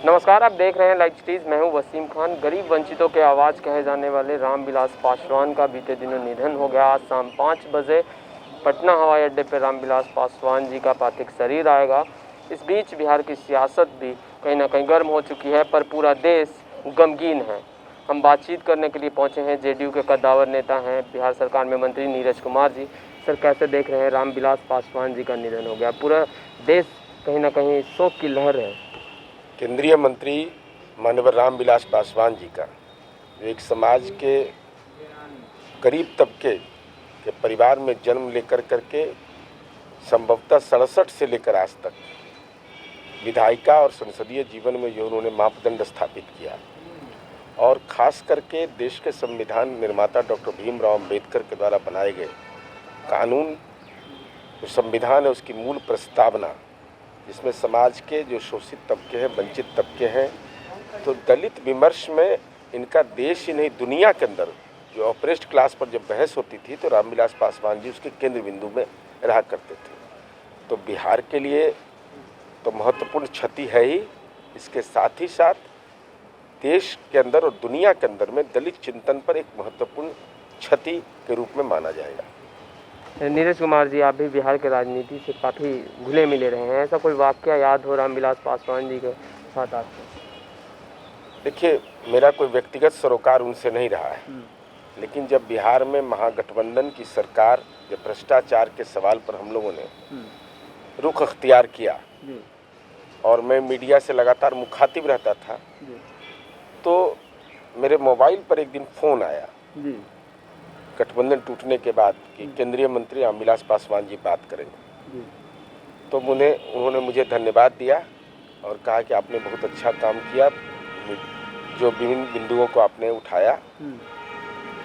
नमस्कार, आप देख रहे हैं लाइव सिटीज़। मैं हूं वसीम खान। गरीब वंचितों के आवाज़ कहे जाने वाले रामविलास पासवान का बीते दिनों निधन हो गया। आज शाम 5 बजे पटना हवाई अड्डे पर रामविलास पासवान जी का पार्थिव शरीर आएगा। इस बीच बिहार की सियासत भी कहीं ना कहीं गर्म हो चुकी है, पर पूरा देश गमगीन है। हम बातचीत करने के लिए पहुंचे हैं। जेडीयू के कद्दावर नेता हैं, बिहार सरकार में मंत्री नीरज कुमार जी। सर, कैसे देख रहे हैं? रामविलास पासवान जी का निधन हो गया, पूरा देश कहीं ना कहीं शोक की लहर है। केंद्रीय मंत्री माननीय रामविलास पासवान जी का, जो एक समाज के गरीब तबके के परिवार में जन्म लेकर करके संभवतः 67 से लेकर आज तक विधायिका और संसदीय जीवन में जो उन्होंने मापदंड स्थापित किया, और ख़ास करके देश के संविधान निर्माता डॉक्टर भीमराव अम्बेडकर के द्वारा बनाए गए कानून, जो संविधान है उसकी मूल प्रस्तावना, जिसमें समाज के जो शोषित तबके हैं, वंचित तबके हैं, तो दलित विमर्श में इनका देश ही नहीं दुनिया के अंदर जो ऑपरेस्ट क्लास पर जब बहस होती थी तो रामविलास पासवान जी उसके केंद्र बिंदु में रहा करते थे। तो बिहार के लिए तो महत्वपूर्ण क्षति है ही, इसके साथ ही साथ देश के अंदर और दुनिया के अंदर में दलित चिंतन पर एक महत्वपूर्ण क्षति के रूप में माना जाएगा। नीरज कुमार जी, आप भी बिहार के राजनीति से काफ़ी घुले मिले रहे हैं। ऐसा कोई वाकया याद हो रामविलास पासवान जी के साथ आपको? देखिए, मेरा कोई व्यक्तिगत सरोकार उनसे नहीं रहा है, लेकिन जब बिहार में महागठबंधन की सरकार, जब भ्रष्टाचार के सवाल पर हम लोगों ने रुख अख्तियार किया और मैं मीडिया से लगातार मुखातिब रहता था, तो मेरे मोबाइल पर एक दिन फ़ोन आया गठबंधन टूटने के बाद कि केंद्रीय मंत्री रामविलास पासवान जी बात करेंगे। तो उन्होंने मुझे धन्यवाद दिया और कहा कि आपने बहुत अच्छा काम किया, जो विभिन्न बिंदुओं को आपने उठाया।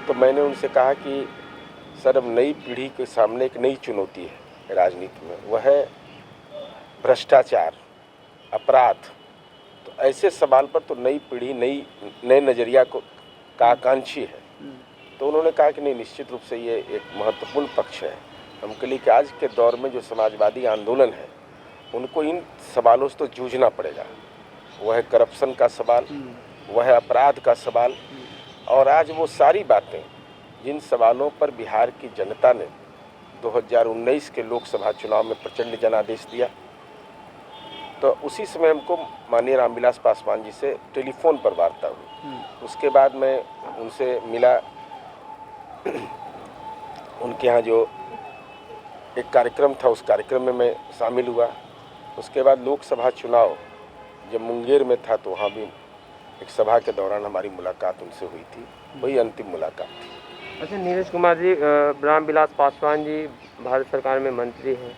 तो मैंने उनसे कहा कि सर, अब नई पीढ़ी के सामने एक नई चुनौती है राजनीति में, वह है भ्रष्टाचार, अपराध। तो ऐसे सवाल पर तो नई पीढ़ी नए नज़रिया का आकांक्षी है। तो उन्होंने कहा कि नहीं, निश्चित रूप से ये एक महत्वपूर्ण पक्ष है हमके लिए कि आज के दौर में जो समाजवादी आंदोलन है उनको इन सवालों से तो जूझना पड़ेगा। वह है करप्शन का सवाल, वह है अपराध का सवाल, और आज वो सारी बातें जिन सवालों पर बिहार की जनता ने 2019 के लोकसभा चुनाव में प्रचंड जनादेश दिया, तो उसी समय हमको माननीय रामविलास पासवान जी से टेलीफोन पर वार्ता हुई। उसके बाद मैं उनसे मिला, उनके यहाँ जो एक कार्यक्रम था उस कार्यक्रम में मैं शामिल हुआ। उसके बाद लोकसभा चुनाव जब मुंगेर में था तो वहाँ भी एक सभा के दौरान हमारी मुलाकात उनसे हुई थी, वही अंतिम मुलाकात थी। अच्छा नीरज कुमार जी, रामविलास पासवान जी भारत सरकार में मंत्री हैं,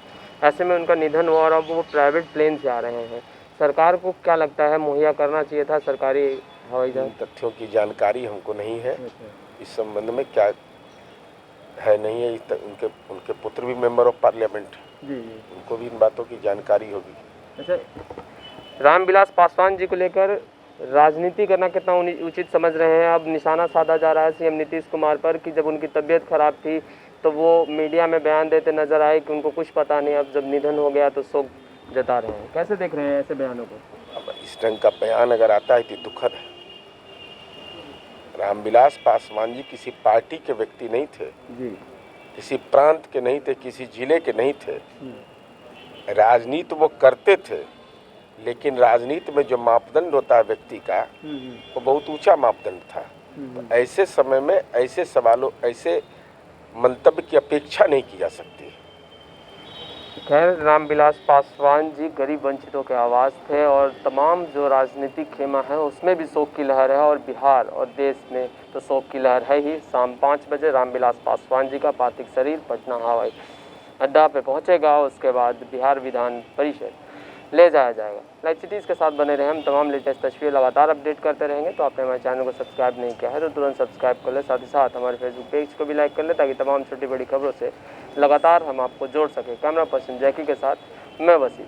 ऐसे में उनका निधन हुआ और अब वो प्राइवेट प्लेन से आ रहे हैं। सरकार को क्या लगता है, मुहैया करना चाहिए था सरकारी हवाई जहाज? तथ्यों की जानकारी हमको नहीं है, इस संबंध में क्या है नहीं है। उनके पुत्र भी मेंबर ऑफ पार्लियामेंट, उनको भी इन बातों की जानकारी होगी। अच्छा, रामविलास पासवान जी को लेकर राजनीति करना कितना उचित समझ रहे हैं? अब निशाना साधा जा रहा है सीएम नीतीश कुमार पर कि जब उनकी तबीयत खराब थी तो वो मीडिया में बयान देते नजर आए कि उनको कुछ पता नहीं, अब जब निधन हो गया तो शोक जता रहे हैं। कैसे देख रहे हैं ऐसे बयानों को? अब इस ढंग का बयान अगर आता है तो दुखद है। रामविलास पासवान जी किसी पार्टी के व्यक्ति नहीं थे, किसी प्रांत के नहीं थे, किसी जिले के नहीं थे। राजनीति वो करते थे, लेकिन राजनीति में जो मापदंड होता है व्यक्ति का, वो बहुत ऊंचा मापदंड था। तो ऐसे समय में ऐसे सवालों, ऐसे मंतव्य की अपेक्षा नहीं की जा सकती। खैर, रामविलास पासवान जी गरीब वंचितों के आवाज़ थे और तमाम जो राजनीतिक खेमा है उसमें भी शोक की लहर है, और बिहार और देश में तो शोक की लहर है ही। शाम 5 बजे रामविलास पासवान जी का पार्थिव शरीर पटना हवाई अड्डा पे पहुंचेगा। उसके बाद बिहार विधान परिषद ले जाया जाएगा। लाइव सिटीज़ के साथ बने रहें, हम तमाम लेटेस्ट तस्वीरें लगातार अपडेट करते रहेंगे। तो आपने हमारे चैनल को सब्सक्राइब नहीं किया है तो तुरंत सब्सक्राइब कर ले, साथ ही साथ हमारे फेसबुक पेज को भी लाइक कर ले, ताकि तमाम छोटी बड़ी खबरों से लगातार हम आपको जोड़ सकें। कैमरा पर्सन जैकी के साथ मैं वसीम।